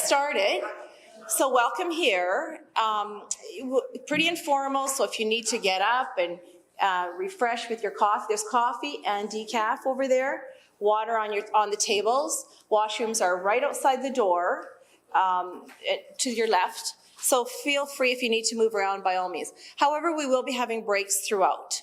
started. So welcome here. Pretty informal, so if you need to get up and refresh with your coffee, there's coffee and decaf over there, water on the tables. Washrooms are right outside the door to your left. So feel free if you need to move around by all means. However, we will be having breaks throughout.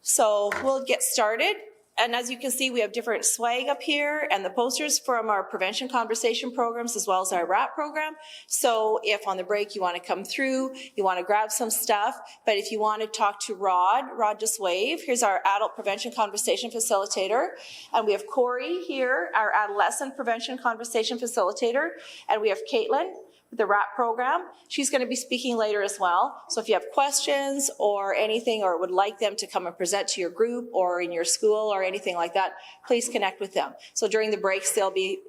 So we'll get started. And as you can see, we have different swag up here and the posters from our prevention conversation programs as well as our RAP program. So if on the break you want to come through, you want to grab some stuff, but if you want to talk to Rod, just wave. Here's our adult prevention conversation facilitator. And we have Corey here, our adolescent prevention conversation facilitator. And we have Caitlin, the RAP program. She's going to be speaking later as well. So if you have questions or anything or would like them to come and present to your group or in your school or anything like that, please connect with them. So during the breaks, they'll be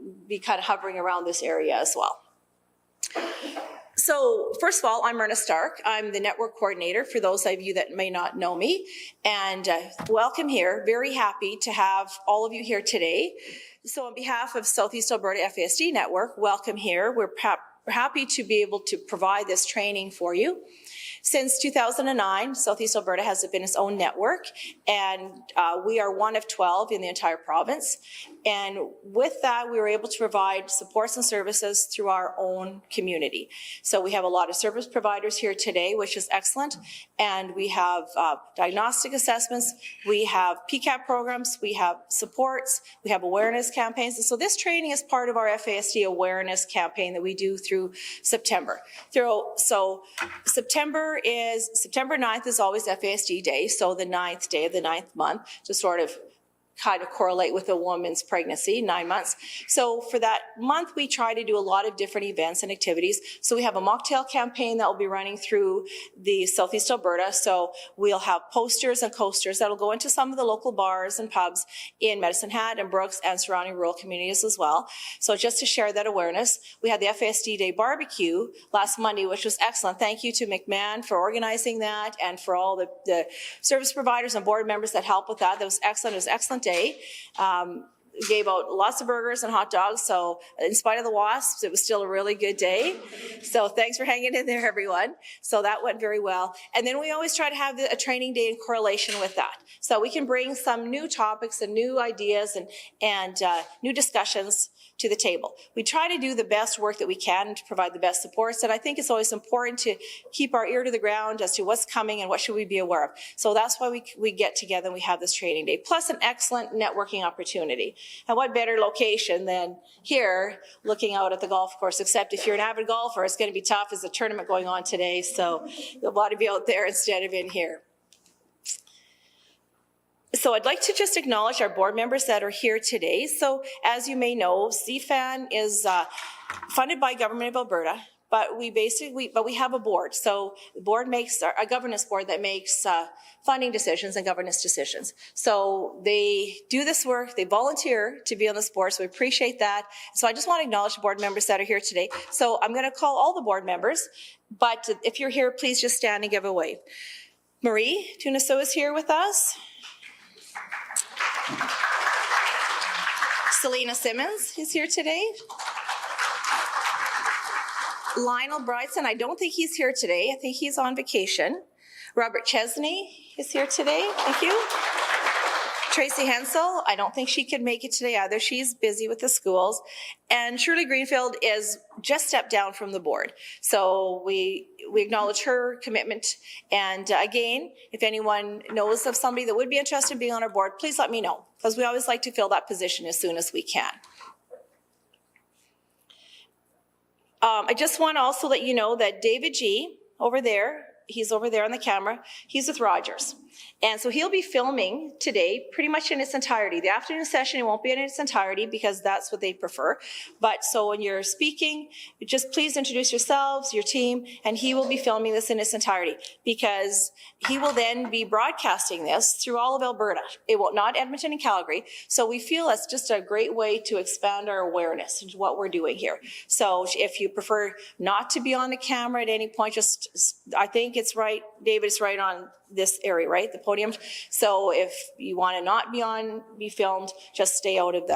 kind of hovering around this area as well. So first of all, I'm Myrna Stark. I'm the network coordinator for those of you that may not know me. And welcome here. Very happy to have all of you here today. So on behalf of Southeast Alberta FASD Network, welcome here. We're happy to be able to provide this training for you. Since 2009, Southeast Alberta has been its own network, and we are one of 12 in the entire province. And with that, we were able to provide supports and services through our own community. So we have a lot of service providers here today, which is excellent. And we have diagnostic assessments, we have PCAP programs, we have supports, we have awareness campaigns. And so this training is part of our FASD awareness campaign that we do through September. So September 9th is always FASD Day, so the 9th day of the 9th month to sort of kind of correlate with a woman's pregnancy, 9 months. So for that month, we try to do a lot of different events and activities. So we have a mocktail campaign that will be running through the Southeast Alberta. So we'll have posters and coasters that will go into some of the local bars and pubs in Medicine Hat and Brooks and surrounding rural communities as well. So just to share that awareness, we had the FASD Day barbecue last Monday, which was excellent. Thank you to McMahon for organizing that and for all the service providers and board members that helped with that. That was excellent. It was an excellent day. Gave out lots of burgers and hot dogs, so in spite of the wasps, it was still a really good day. So thanks for hanging in there, everyone. So that went very well. And then we always try to have a training day in correlation with that. So we can bring some new topics and new ideas and new discussions to the table. We try to do the best work that we can to provide the best supports, and I think it's always important to keep our ear to the ground as to what's coming and what should we be aware of. So that's why we get together and we have this training day, plus an excellent networking opportunity. And what better location than here, looking out at the golf course, except if you're an avid golfer, it's going to be tough. There's a tournament going on today, so you'll want to be out there instead of in here. So I'd like to just acknowledge our board members that are here today. So as you may know, CFAN is funded by Government of Alberta, but we have a board. So the board makes a governance board that makes funding decisions and governance decisions. So they do this work, they volunteer to be on this board, so we appreciate that. So I just want to acknowledge the board members that are here today. So I'm going to call all the board members, but if you're here, please just stand and give a wave. Marie Tunasso is here with us. Selena Simmons is here today. Lionel Bryson, I don't think he's here today. I think he's on vacation. Robert Chesney is here today. Thank you. Tracy Hensel, I don't think she could make it today either. She's busy with the schools. And Shirley Greenfield is just stepped down from the board. So we acknowledge her commitment. And again, if anyone knows of somebody that would be interested in being on our board, please let me know, because we always like to fill that position as soon as we can. I just want to also let you know that David G. over there, he's over there on the camera, he's with Rogers. And so he'll be filming today pretty much in its entirety. The afternoon session, it won't be in its entirety because that's what they prefer. But so when you're speaking, just please introduce yourselves, your team, and he will be filming this in its entirety because he will then be broadcasting this through all of Alberta. It will not Edmonton and Calgary. So we feel it's just a great way to expand our awareness into what we're doing here. So if you prefer not to be on the camera at any point, just, I think it's right, David, it's right on this area, right, the podium. So if you want to not be filmed, just stay out of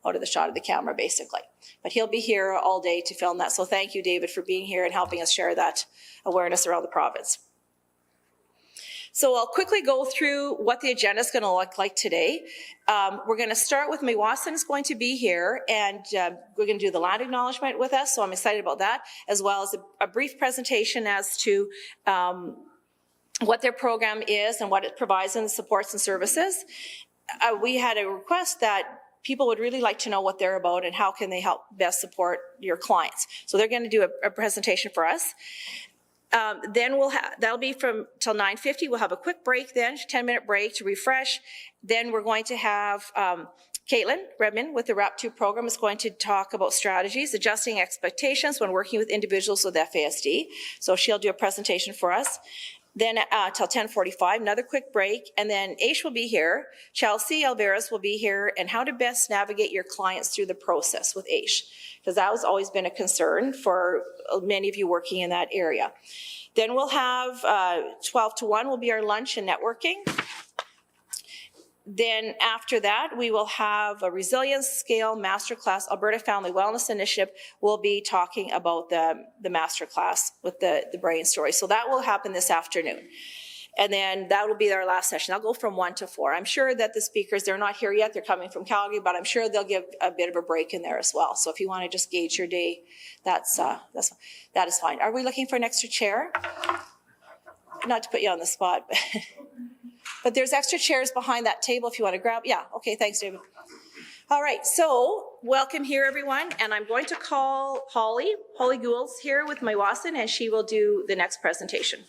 out of the shot of the camera, basically. But he'll be here all day to film that. So thank you, David, for being here and helping us share that awareness around the province. So I'll quickly go through what the agenda is going to look like today. We're going to start with Miywasin is going to be here, and we're going to do the land acknowledgement with us, so I'm excited about that, as well as a brief presentation as to what their program is and what it provides in the supports and services. We had a request that people would really like to know what they're about and how can they help best support your clients. So they're going to do a presentation for us. Then that'll be from till 9:50. We'll have a quick break then, 10-minute break to refresh. Then we're going to have Caitlin Redmond with the RAP2 program is going to talk about strategies, adjusting expectations when working with individuals with FASD. So she'll do a presentation for us. Then till 10:45, another quick break, and then Aish will be here. Chelsea Alvarez will be here, and how to best navigate your clients through the process with Aish, because that has always been a concern for many of you working in that area. Then we'll have 12 to 1 will be our lunch and networking. Then after that, we will have a resilience scale masterclass. Alberta Family Wellness Initiative will be talking about the masterclass with the brain story. So that will happen this afternoon. And then that will be our last session. I'll go from 1 to 4. I'm sure that the speakers, they're not here yet. They're coming from Calgary, but I'm sure they'll give a bit of a break in there as well. So if you want to just gauge your day, that is fine. Are we looking for an extra chair? Not to put you on the spot, but there's extra chairs behind that table if you want to grab. Yeah, okay, thanks, David. All right, so welcome here, everyone. And I'm going to call Holly Gould's here with Miywasin, and she will do the next presentation.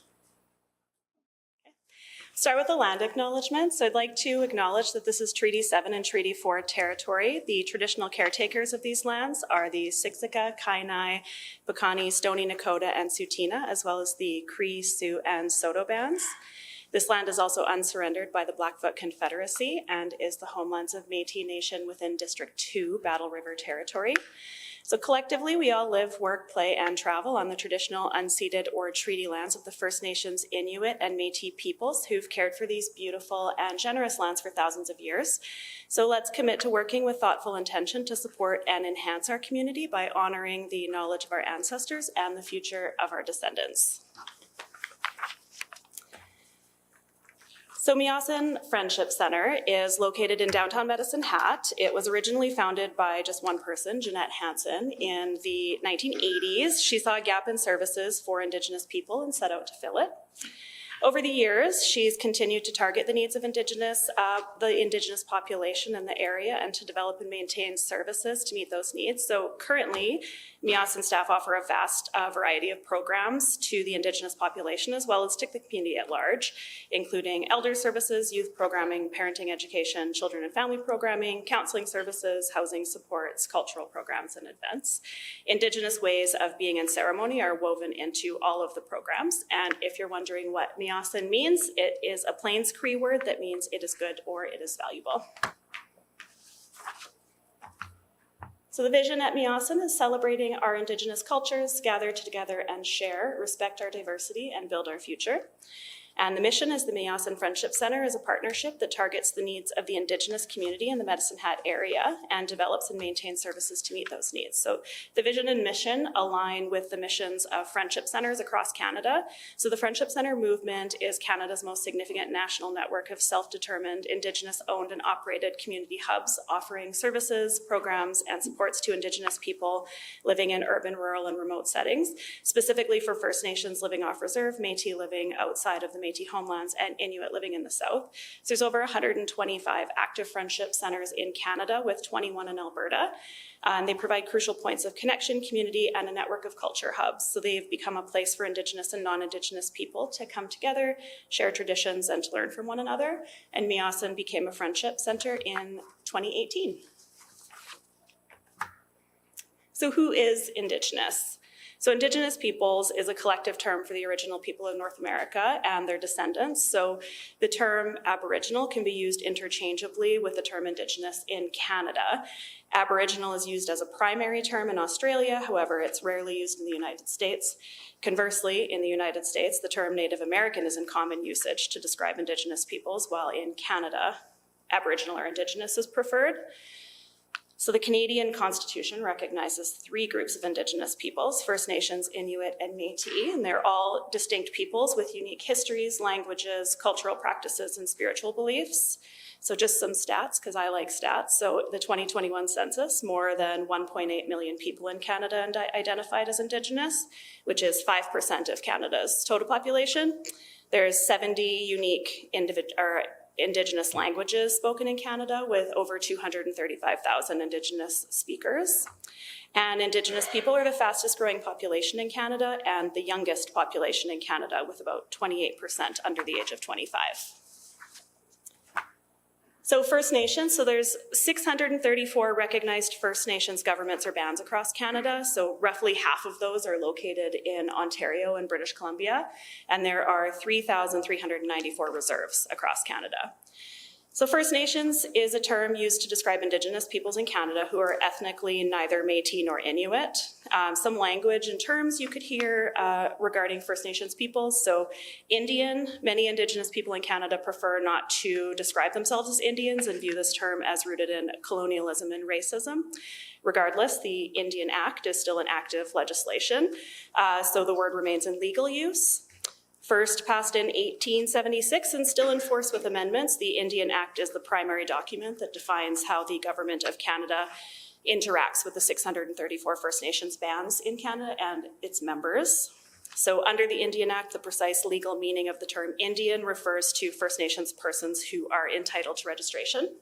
Start with the land acknowledgements. So I'd like to acknowledge that this is Treaty 7 and Treaty 4 territory. The traditional caretakers of these lands are the Siksika, Kainai, Piikani, Stoney Nakoda, and Tsuut'ina, as well as the Cree, Sioux, and Saulteaux bands. This land is also unsurrendered by the Blackfoot Confederacy and is the homelands of Métis Nation within District 2, Battle River Territory. So collectively, we all live, work, play, and travel on the traditional unceded or treaty lands of the First Nations, Inuit, and Métis peoples who've cared for these beautiful and generous lands for thousands of years. So let's commit to working with thoughtful intention to support and enhance our community by honoring the knowledge of our ancestors and the future of our descendants. So Miywasin Friendship Centre is located in downtown Medicine Hat. It was originally founded by just one person, Jeanette Hansen, in the 1980s. She saw a gap in services for Indigenous people and set out to fill it. Over the years, she's continued to target the needs of the Indigenous population in the area and to develop and maintain services to meet those needs. So currently, Miywasin staff offer a vast variety of programs to the Indigenous population as well as to the community at large, including elder services, youth programming, parenting education, children and family programming, counseling services, housing supports, cultural programs, and events. Indigenous ways of being in ceremony are woven into all of the programs. And if you're wondering what Miywasin means, it is a Plains Cree word that means it is good or it is valuable. So the vision at Miywasin is celebrating our Indigenous cultures, gather together and share, respect our diversity, and build our future. And the mission is the Miywasin Friendship Centre is a partnership that targets the needs of the Indigenous community in the Medicine Hat area and develops and maintains services to meet those needs. So the vision and mission align with the missions of friendship centres across Canada. So the Friendship Centre movement is Canada's most significant national network of self-determined, Indigenous-owned and operated community hubs offering services, programs, and supports to Indigenous people living in urban, rural, and remote settings, specifically for First Nations living off reserve, Métis living outside of the Métis homelands, and Inuit living in the south. So there's over 125 active friendship centres in Canada with 21 in Alberta. And they provide crucial points of connection, community, and a network of culture hubs. So they've become a place for Indigenous and non-Indigenous people to come together, share traditions, and to learn from one another. And Miywasin became a friendship centre in 2018. So who is Indigenous? So Indigenous peoples is a collective term for the original people of North America and their descendants. So the term Aboriginal can be used interchangeably with the term Indigenous in Canada. Aboriginal is used as a primary term in Australia, however, it's rarely used in the United States. Conversely, in the United States, the term Native American is in common usage to describe Indigenous peoples, while in Canada, Aboriginal or Indigenous is preferred. So the Canadian Constitution recognizes 3 groups of Indigenous peoples: First Nations, Inuit, and Métis, and they're all distinct peoples with unique histories, languages, cultural practices, and spiritual beliefs. So just some stats, because I like stats. So the 2021 census, more than 1.8 million people in Canada identified as Indigenous, which is 5% of Canada's total population. There's 70 unique Indigenous languages spoken in Canada, with over 235,000 Indigenous speakers. And Indigenous people are the fastest growing population in Canada and the youngest population in Canada, with about 28% under the age of 25. So First Nations, so there's 634 recognized First Nations governments or bands across Canada. So roughly half of those are located in Ontario and British Columbia. And there are 3,394 reserves across Canada. So First Nations is a term used to describe Indigenous peoples in Canada who are ethnically neither Métis nor Inuit. Some language and terms you could hear regarding First Nations peoples. So Indian, many Indigenous people in Canada prefer not to describe themselves as Indians and view this term as rooted in colonialism and racism. Regardless, the Indian Act is still an active legislation, so the word remains in legal use. First passed in 1876 and still in force with amendments, the Indian Act is the primary document that defines how the Government of Canada interacts with the 634 First Nations bands in Canada and its members. So under the Indian Act, the precise legal meaning of the term Indian refers to First Nations persons who are entitled to registration.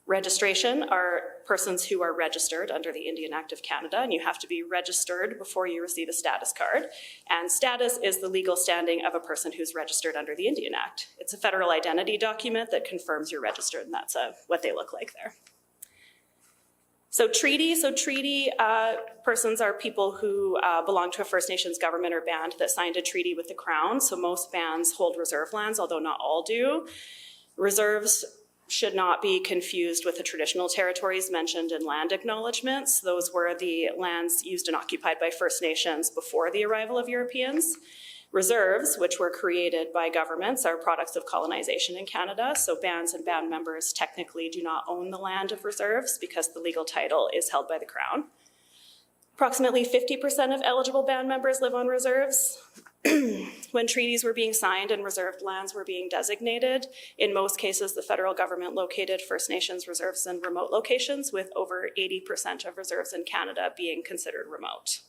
Registration are persons who are registered under the Indian Act of Canada, and you have to be registered before you receive a status card. And status is the legal standing of a person who's registered under the Indian Act. It's a federal identity document that confirms you're registered, and that's what they look like there. So treaty persons are people who belong to a First Nations government or band that signed a treaty with the Crown. So most bands hold reserve lands, although not all do. Reserves should not be confused with the traditional territories mentioned in land acknowledgements. Those were the lands used and occupied by First Nations before the arrival of Europeans. Reserves, which were created by governments, are products of colonization in Canada, so bands and band members technically do not own the land of reserves because the legal title is held by the Crown. Approximately 50% of eligible band members live on reserves. When treaties were being signed and reserved lands were being designated, in most cases the federal government located First Nations reserves in remote locations, with over 80% of reserves in Canada being considered remote.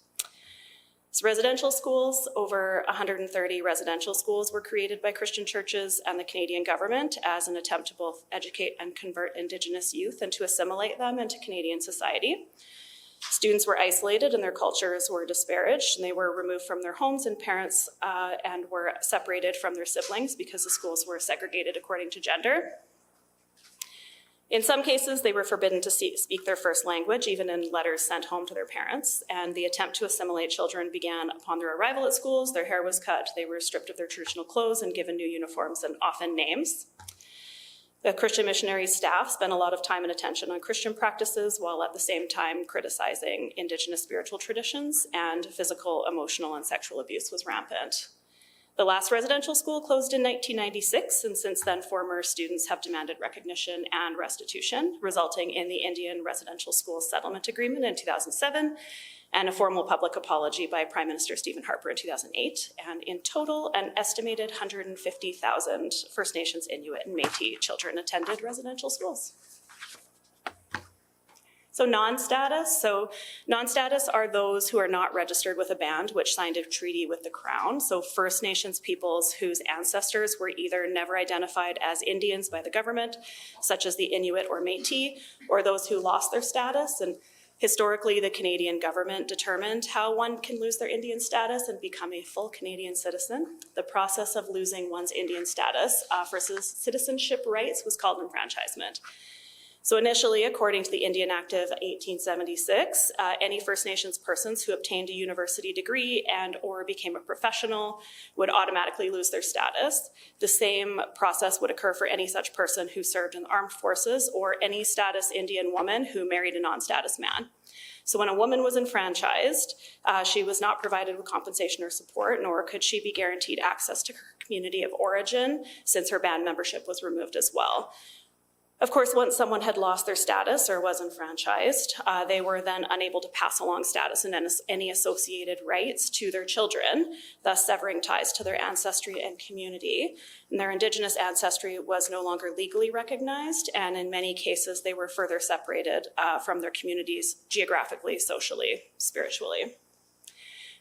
So residential schools, over 130 residential schools were created by Christian churches and the Canadian government as an attempt to both educate and convert Indigenous youth and to assimilate them into Canadian society. Students were isolated and their cultures were disparaged, and they were removed from their homes and parents and were separated from their siblings because the schools were segregated according to gender. In some cases, they were forbidden to speak their first language, even in letters sent home to their parents, and the attempt to assimilate children began upon their arrival at schools. Their hair was cut, they were stripped of their traditional clothes and given new uniforms and often names. The Christian missionary staff spent a lot of time and attention on Christian practices while at the same time criticizing Indigenous spiritual traditions, and physical, emotional, and sexual abuse was rampant. The last residential school closed in 1996, and since then former students have demanded recognition and restitution, resulting in the Indian Residential Schools Settlement Agreement in 2007, and a formal public apology by Prime Minister Stephen Harper in 2008, and in total, an estimated 150,000 First Nations, Inuit, and Métis children attended residential schools. So non-status are those who are not registered with a band which signed a treaty with the Crown. So First Nations peoples whose ancestors were either never identified as Indians by the government, such as the Inuit or Métis, or those who lost their status. And historically, the Canadian government determined how one can lose their Indian status and become a full Canadian citizen. The process of losing one's Indian status versus citizenship rights was called enfranchisement. So initially, according to the Indian Act of 1876, any First Nations persons who obtained a university degree and or became a professional would automatically lose their status. The same process would occur for any such person who served in the armed forces or any status Indian woman who married a non-status man. So when a woman was enfranchised, she was not provided with compensation or support, nor could she be guaranteed access to her community of origin, since her band membership was removed as well. Of course, once someone had lost their status or was enfranchised, they were then unable to pass along status and any associated rights to their children, thus severing ties to their ancestry and community. And their Indigenous ancestry was no longer legally recognized, and in many cases, they were further separated from their communities geographically, socially, spiritually.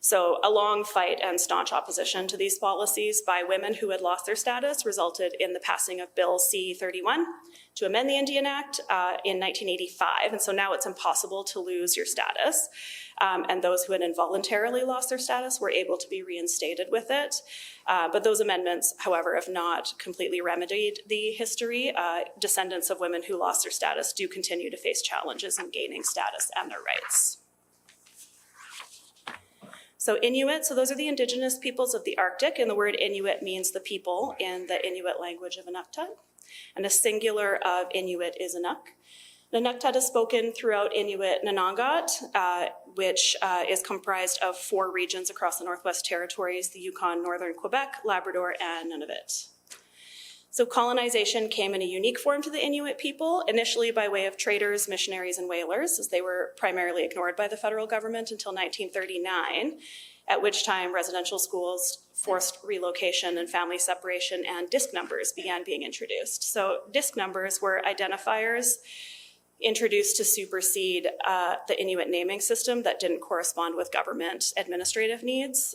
So a long fight and staunch opposition to these policies by women who had lost their status resulted in the passing of Bill C-31 to amend the Indian Act in 1985. And so now it's impossible to lose your status. And those who had involuntarily lost their status were able to be reinstated with it. But those amendments, however, have not completely remedied the history. Descendants of women who lost their status do continue to face challenges in gaining status and their rights. So Inuit, so those are the Indigenous peoples of the Arctic, and the word Inuit means the people in the Inuit language of Inuktitut. And a singular of Inuit is Inuk. Inuktitut is spoken throughout Inuit Nanongot, which is comprised of 4 regions across the Northwest Territories, the Yukon, Northern Quebec, Labrador, and Nunavut. So colonization came in a unique form to the Inuit people, initially by way of traders, missionaries, and whalers, as they were primarily ignored by the federal government until 1939, at which time residential schools, forced relocation and family separation, and disc numbers began being introduced. So disc numbers were identifiers introduced to supersede the Inuit naming system that didn't correspond with government administrative needs.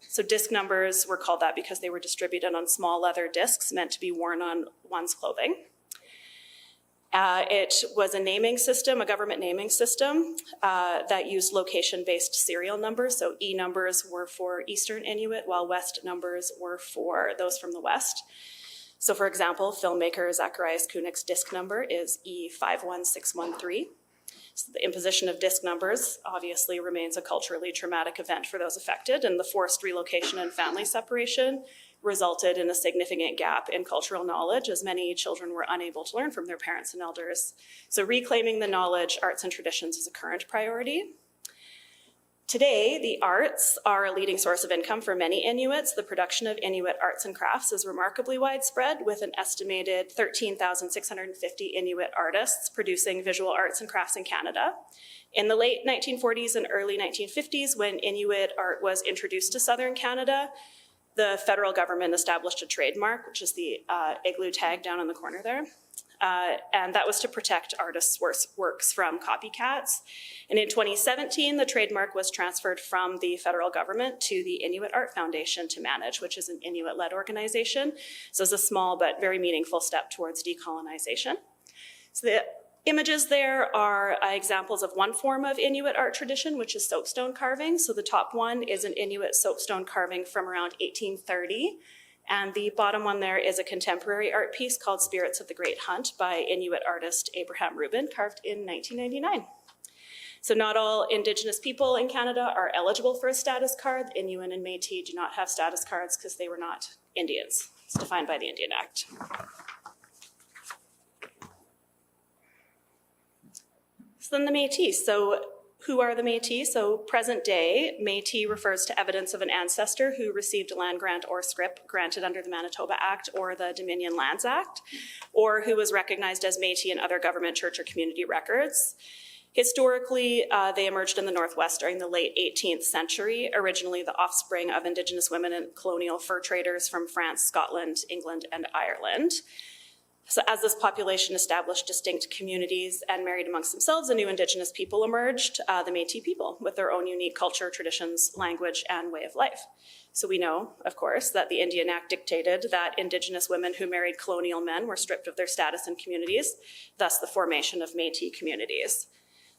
So disc numbers were called that because they were distributed on small leather discs meant to be worn on one's clothing. It was a naming system, a government naming system that used location-based serial numbers. So E numbers were for Eastern Inuit, while West numbers were for those from the West. So for example, filmmaker Zacharias Kunig's disc number is E51613. So the imposition of disc numbers obviously remains a culturally traumatic event for those affected, and the forced relocation and family separation resulted in a significant gap in cultural knowledge, as many children were unable to learn from their parents and elders. So reclaiming the knowledge, arts, and traditions is a current priority. Today, the arts are a leading source of income for many Inuits. The production of Inuit arts and crafts is remarkably widespread, with an estimated 13,650 Inuit artists producing visual arts and crafts in Canada. In the late 1940s and early 1950s, when Inuit art was introduced to southern Canada, the federal government established a trademark, which is the igloo tag down in the corner there. And that was to protect artists' works from copycats. And in 2017, the trademark was transferred from the federal government to the Inuit Art Foundation to manage, which is an Inuit-led organization. So it's a small but very meaningful step towards decolonization. So the images there are examples of one form of Inuit art tradition, which is soapstone carving. So the top one is an Inuit soapstone carving from around 1830. And the bottom one there is a contemporary art piece called Spirits of the Great Hunt by Inuit artist Abraham Rubin, carved in 1999. So not all Indigenous people in Canada are eligible for a status card. The Inuit and Métis do not have status cards because they were not Indians. It's defined by the Indian Act. So then the Métis. So who are the Métis? So present day, Métis refers to evidence of an ancestor who received a land grant or scrip granted under the Manitoba Act or the Dominion Lands Act, or who was recognized as Métis in other government, church, or community records. Historically, they emerged in the Northwest during the late 18th century, originally the offspring of Indigenous women and colonial fur traders from France, Scotland, England, and Ireland. So as this population established distinct communities and married amongst themselves, a new Indigenous people emerged, the Métis people, with their own unique culture, traditions, language, and way of life. So we know, of course, that the Indian Act dictated that Indigenous women who married colonial men were stripped of their status in communities, thus the formation of Métis communities.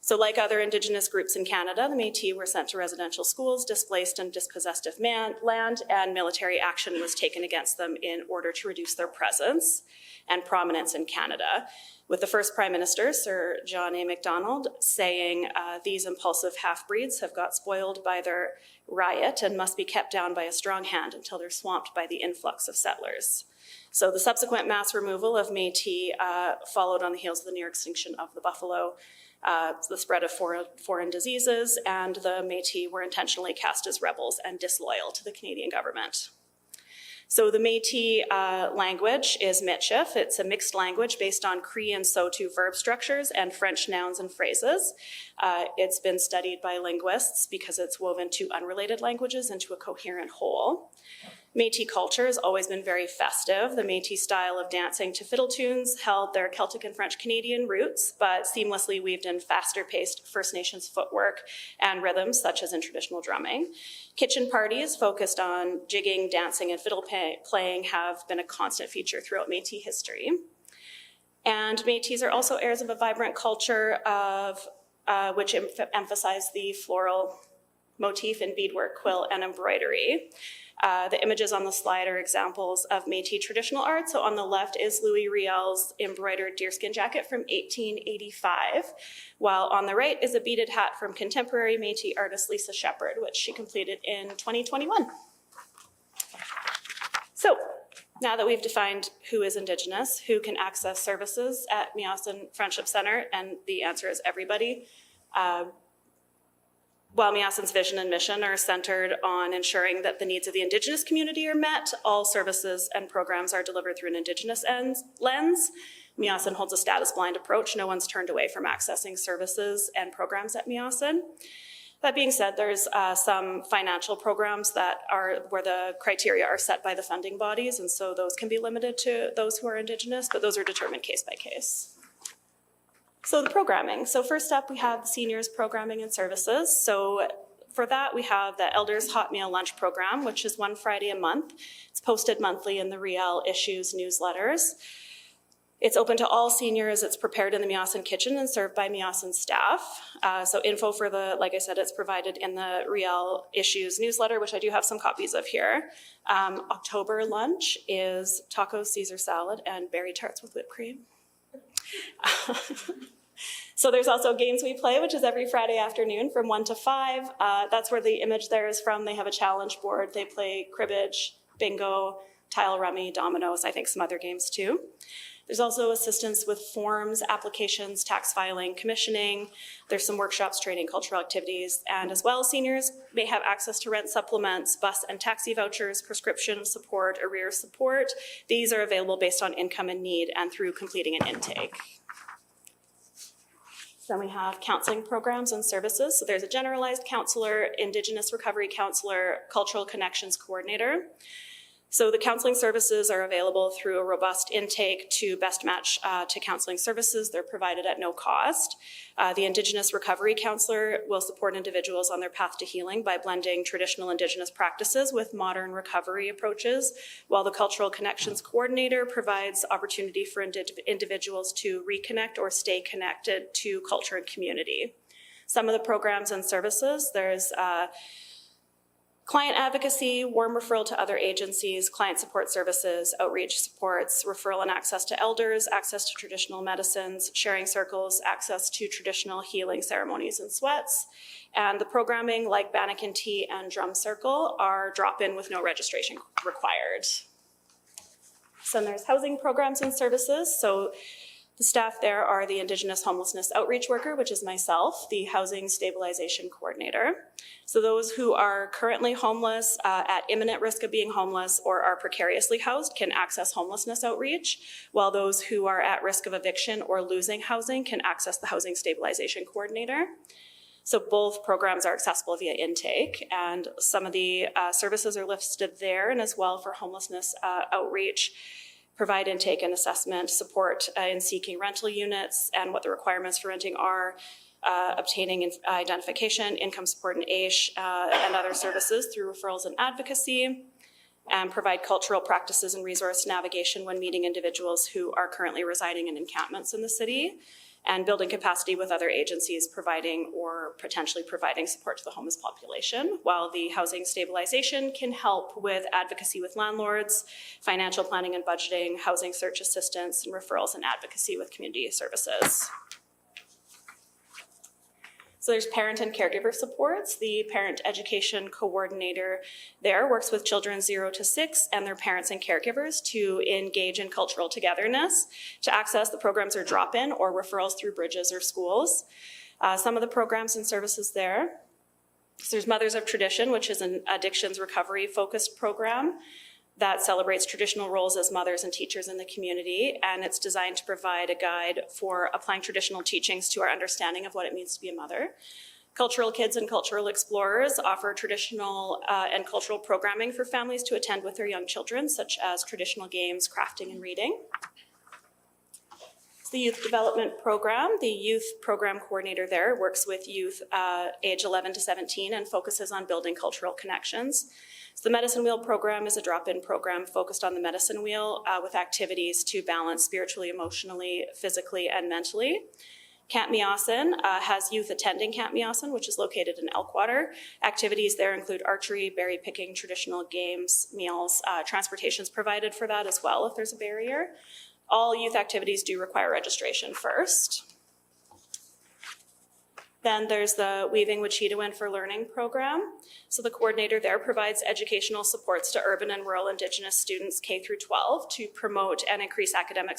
So like other Indigenous groups in Canada, the Métis were sent to residential schools, displaced and dispossessed of land, and military action was taken against them in order to reduce their presence and prominence in Canada, with the first Prime Minister, Sir John A. Macdonald, saying, these impulsive half-breeds have got spoiled by their riot and must be kept down by a strong hand until they're swamped by the influx of settlers. So the subsequent mass removal of Métis followed on the heels of the near extinction of the buffalo, the spread of foreign diseases, and the Métis were intentionally cast as rebels and disloyal to the Canadian government. So the Métis language is Michif. It's a mixed language based on Cree and Saulteaux verb structures and French nouns and phrases. It's been studied by linguists because it's woven two unrelated languages into a coherent whole. Métis culture has always been very festive. The Métis style of dancing to fiddle tunes held their Celtic and French Canadian roots, but seamlessly weaved in faster-paced First Nations footwork and rhythms, such as in traditional drumming. Kitchen parties focused on jigging, dancing, and fiddle playing have been a constant feature throughout Métis history. And Métis are also heirs of a vibrant culture which emphasize the floral motif in beadwork, quill, and embroidery. The images on the slide are examples of Métis traditional art. So on the left is Louis Riel's embroidered deerskin jacket from 1885, while on the right is a beaded hat from contemporary Métis artist Lisa Shepherd, which she completed in 2021. So now that we've defined who is Indigenous, who can access services at Miywasin Friendship Centre, and the answer is everybody, while Miyasin's vision and mission are centered on ensuring that the needs of the Indigenous community are met, all services and programs are delivered through an Indigenous lens. Miywasin holds a status-blind approach. No one's turned away from accessing services and programs at Miywasin. That being said, there's some financial programs that are where the criteria are set by the funding bodies, and so those can be limited to those who are Indigenous, but those are determined case by case. So the programming. So first up, we have the seniors programming and services. So for that, we have the Elders Hot Meal Lunch Program, which is one Friday a month. It's posted monthly in the Riel Issues newsletters. It's open to all seniors. It's prepared in the Miywasin kitchen and served by Miywasin staff. So info for like I said, it's provided in the Riel Issues newsletter, which I do have some copies of here. October lunch is tacos, Caesar salad, and berry tarts with whipped cream. So there's also Games We Play, which is every Friday afternoon from 1 to 5. That's where the image there is from. They have a challenge board. They play cribbage, bingo, tile rummy, dominoes, I think some other games too. There's also assistance with forms, applications, tax filing, commissioning. There's some workshops, training, cultural activities, and as well, seniors may have access to rent supplements, bus and taxi vouchers, prescription support, arrears support. These are available based on income and need and through completing an intake. Then we have counseling programs and services. So there's a generalized counselor, Indigenous recovery counselor, cultural connections coordinator. So the counseling services are available through a robust intake to best match to counseling services. They're provided at no cost. The Indigenous recovery counselor will support individuals on their path to healing by blending traditional Indigenous practices with modern recovery approaches, while the cultural connections coordinator provides opportunity for individuals to reconnect or stay connected to culture and community. Some of the programs and services, there's client advocacy, warm referral to other agencies, client support services, outreach supports, referral and access to elders, access to traditional medicines, sharing circles, access to traditional healing ceremonies and sweats. And the programming like Banneken Tea and Drum Circle are drop-in with no registration required. So then there's housing programs and services. So the staff there are the Indigenous Homelessness Outreach Worker, which is myself, the Housing Stabilization Coordinator. So those who are currently homeless, at imminent risk of being homeless, or are precariously housed can access homelessness outreach, while those who are at risk of eviction or losing housing can access the Housing Stabilization Coordinator. So both programs are accessible via intake, and some of the services are listed there, and as well for homelessness outreach, provide intake and assessment, support in seeking rental units and what the requirements for renting are, obtaining identification, income support and AISH, and other services through referrals and advocacy, and provide cultural practices and resource navigation when meeting individuals who are currently residing in encampments in the city, and building capacity with other agencies providing or potentially providing support to the homeless population, while the housing stabilization can help with advocacy with landlords, financial planning and budgeting, housing search assistance, and referrals and advocacy with community services. So there's parent and caregiver supports. The parent education coordinator there works with children 0 to 6 and their parents and caregivers to engage in cultural togetherness. To access, the programs are drop-in or referrals through bridges or schools. Some of the programs and services there. So there's Mothers of Tradition, which is an addictions recovery focused program. that celebrates traditional roles as mothers and teachers in the community, and it's designed to provide a guide for applying traditional teachings to our understanding of what it means to be a mother. Cultural Kids and Cultural Explorers offer traditional and cultural programming for families to attend with their young children, such as traditional games, crafting, and reading. The Youth Development Program, the youth program coordinator there works with youth age 11 to 17 and focuses on building cultural connections. So the Medicine Wheel program is a drop-in program focused on the medicine wheel with activities to balance spiritually, emotionally, physically, and mentally. Camp Miywasin has youth attending Camp Miywasin, which is located in Elkwater. Activities there include archery, berry picking, traditional games, meals, transportation's provided for that as well if there's a barrier. All youth activities do require registration first. Then there's the Weaving with Cheetahwind for Learning program. So the coordinator there provides educational supports to urban and rural Indigenous students K through 12 to promote and increase academic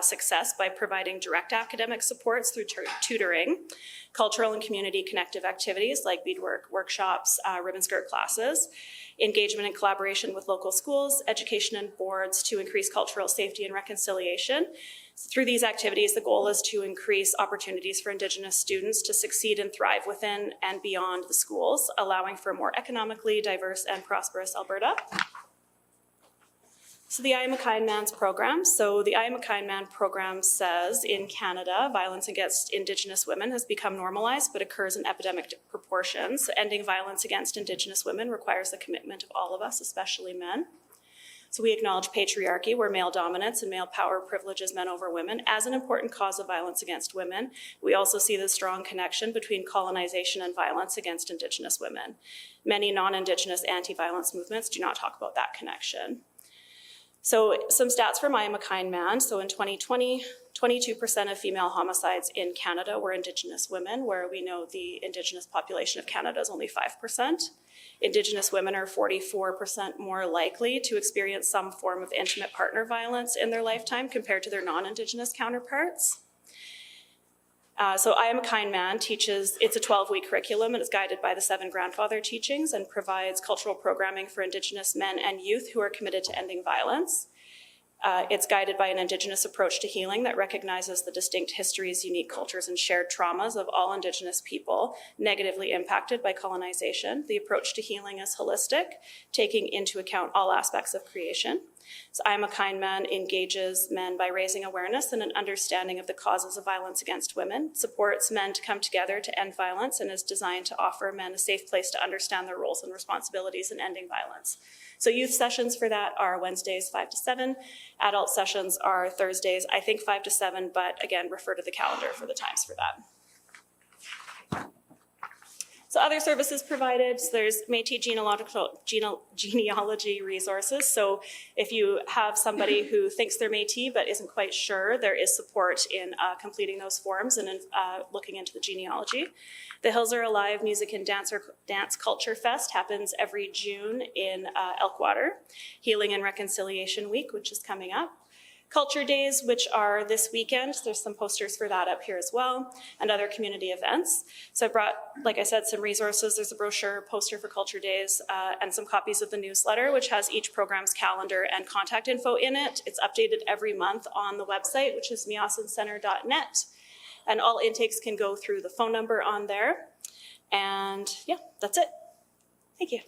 success by providing direct academic supports through tutoring, cultural and community connective activities like beadwork, workshops, ribbon skirt classes, engagement and collaboration with local schools, education and boards to increase cultural safety and reconciliation. Through these activities, the goal is to increase opportunities for Indigenous students to succeed and thrive within and beyond the schools, allowing for a more economically diverse and prosperous Alberta. So the I Am a Kind Man's program. So the I Am a Kind Man program says in Canada, violence against Indigenous women has become normalized but occurs in epidemic proportions. Ending violence against Indigenous women requires the commitment of all of us, especially men. So we acknowledge patriarchy, where male dominance and male power privileges men over women, as an important cause of violence against women. We also see the strong connection between colonization and violence against Indigenous women. Many non-Indigenous anti-violence movements do not talk about that connection. So some stats from I Am a Kind Man. So in 2020, 22% of female homicides in Canada were Indigenous women, where we know the Indigenous population of Canada is only 5%. Indigenous women are 44% more likely to experience some form of intimate partner violence in their lifetime compared to their non-Indigenous counterparts. So I Am a Kind Man teaches, it's a 12-week curriculum and it's guided by the 7 grandfather teachings and provides cultural programming for Indigenous men and youth who are committed to ending violence. It's guided by an Indigenous approach to healing that recognizes the distinct histories, unique cultures, and shared traumas of all Indigenous people negatively impacted by colonization. The approach to healing is holistic, taking into account all aspects of creation. So I Am a Kind Man engages men by raising awareness and an understanding of the causes of violence against women, supports men to come together to end violence, and is designed to offer men a safe place to understand their roles and responsibilities in ending violence. So youth sessions for that are Wednesdays 5 to 7. Adult sessions are Thursdays, I think 5 to 7, but again, refer to the calendar for the times for that. So other services provided, so there's Métis genealogy resources. So if you have somebody who thinks they're Métis but isn't quite sure, there is support in completing those forms and in looking into the genealogy. The Hills Are Alive Music and Dance Culture Fest happens every June in Elkwater. Healing and Reconciliation Week, which is coming up. Culture Days, which are this weekend. There's some posters for that up here as well, and other community events. So I brought, like I said, some resources. There's a brochure, poster for Culture Days, and some copies of the newsletter, which has each program's calendar and contact info in it. It's updated every month on the website, which is miywasincentre.net. And all intakes can go through the phone number on there. And yeah, that's it. Thank you.